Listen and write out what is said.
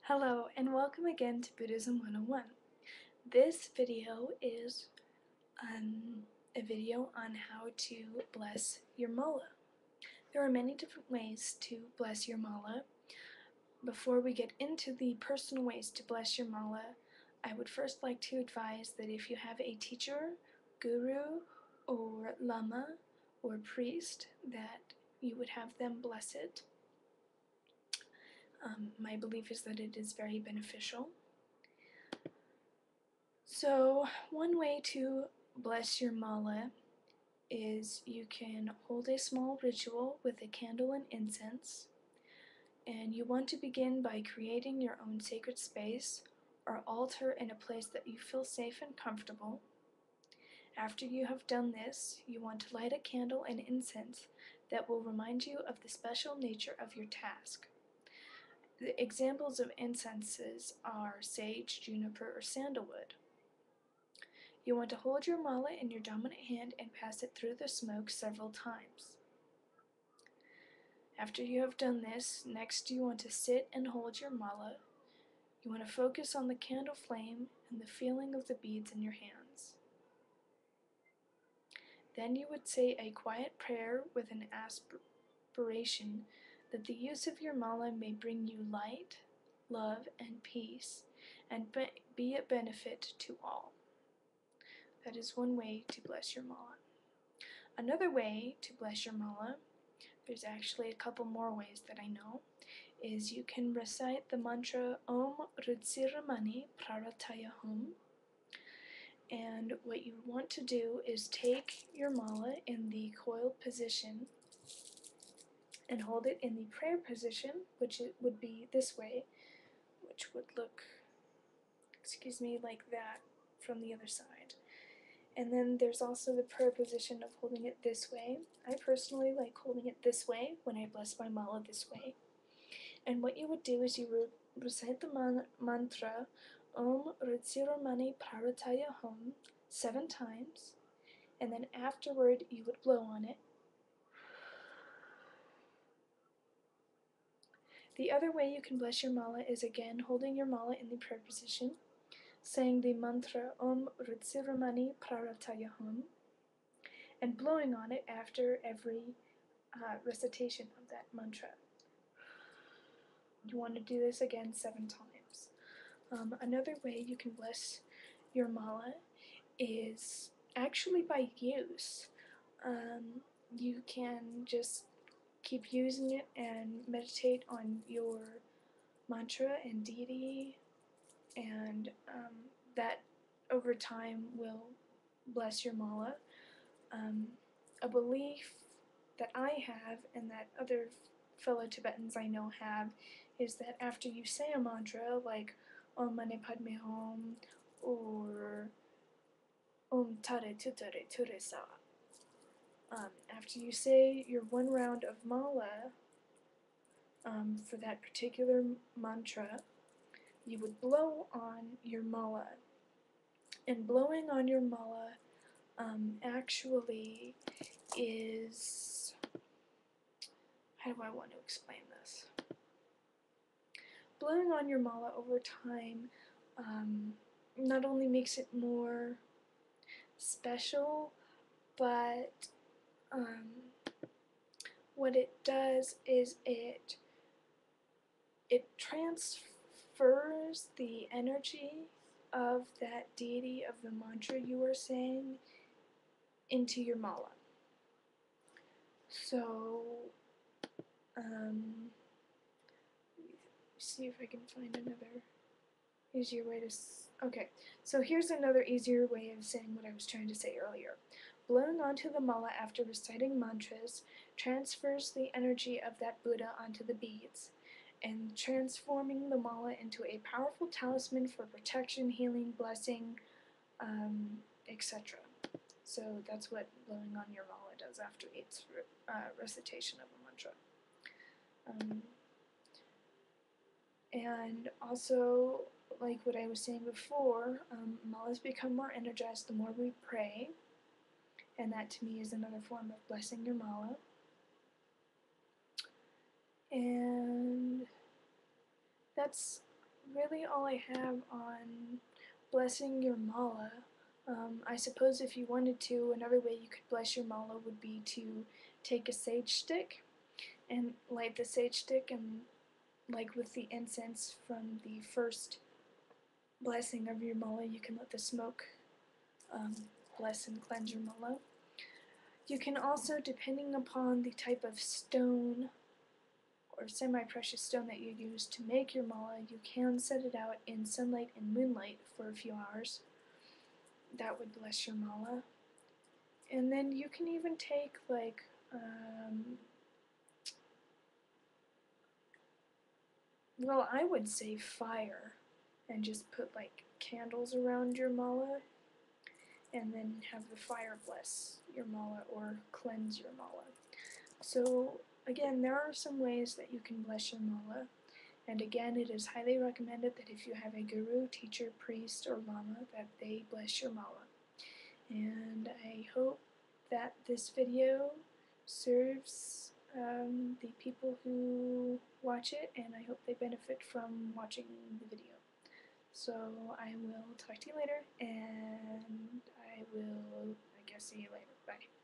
Hello and welcome again to Buddhism 101. This video is a video on how to bless your mala. There are many different ways to bless your mala. Before we get into the personal ways to bless your mala, I would first like to advise that if you have a teacher, guru, or lama, or priest, that you would have them bless it. My belief is that it is very beneficial. So one way to bless your mala is you can hold a small ritual with a candle and incense, and you want to begin by creating your own sacred space or altar in a place that you feel safe and comfortable. After you have done this, you want to light a candle and incense that will remind you of the special nature of your task. The examples of incenses are sage, juniper, or sandalwood. You want to hold your mala in your dominant hand and pass it through the smoke several times. After you have done this, next you want to sit and hold your mala. You want to focus on the candle flame and the feeling of the beads in your hands. Then you would say a quiet prayer with an aspiration that the use of your mala may bring you light, love, and peace, and be a benefit to all. That is one way to bless your mala. Another way to bless your mala, there's actually a couple more ways that I know, is you can recite the mantra Om Ritsiramani Prarataya Hum. And what you want to do is take your mala in the coiled position and hold it in the prayer position, which it would be this way, which would look, like that from the other side. And then there's also the prayer position of holding it this way. I personally like holding it this way when I bless my mala this way. And what you would do is you would recite the mantra Om Ritsiramani Prarataya Hum 7 times, and then afterward you would blow on it. The other way you can bless your mala is again holding your mala in the prayer position, saying the mantra Om Ritsiramani Prarataya Hum, and blowing on it after every recitation of that mantra. You want to do this again 7 times. Another way you can bless your mala is actually by use. You can just keep using it and meditate on your mantra and deity, and that over time will bless your mala. A belief that I have and that other fellow Tibetans I know have is that after you say a mantra like Om Mani Padme Hum or Om Tare Tutare Ture Sa, after you say your 1 round of mala for that particular mantra, you would blow on your mala. And blowing on your mala actually is, how do I want to explain this? Blowing on your mala over time not only makes it more special, but what it does is it transfers the energy of that deity of the mantra you are saying into your mala. So, see if I can find another easier way to. Okay, so here's another easier way of saying what I was trying to say earlier. Blowing onto the mala after reciting mantras transfers the energy of that Buddha onto the beads, and transforming the mala into a powerful talisman for protection, healing, blessing, etc. So that's what blowing on your mala does after each recitation of a mantra. And also, like what I was saying before, malas become more energized the more we pray, and that to me is another form of blessing your mala. And that's really all I have on blessing your mala. I suppose if you wanted to, another way you could bless your mala would be to take a sage stick and light the sage stick, and like with the incense from the first blessing of your mala, you can let the smoke bless and cleanse your mala. You can also, depending upon the type of stone or semi-precious stone that you use to make your mala, you can set it out in sunlight and moonlight for a few hours. That would bless your mala. And then you can even take like well, I would say fire, and just put like candles around your mala, and then have the fire bless your mala or cleanse your mala. So again, there are some ways that you can bless your mala, and again, it is highly recommended that if you have a guru, teacher, priest, or lama, that they bless your mala. And I hope that this video serves the people who watch it, and I hope they benefit from watching the video. So I will talk to you later, and I will, I guess, see you later. Bye.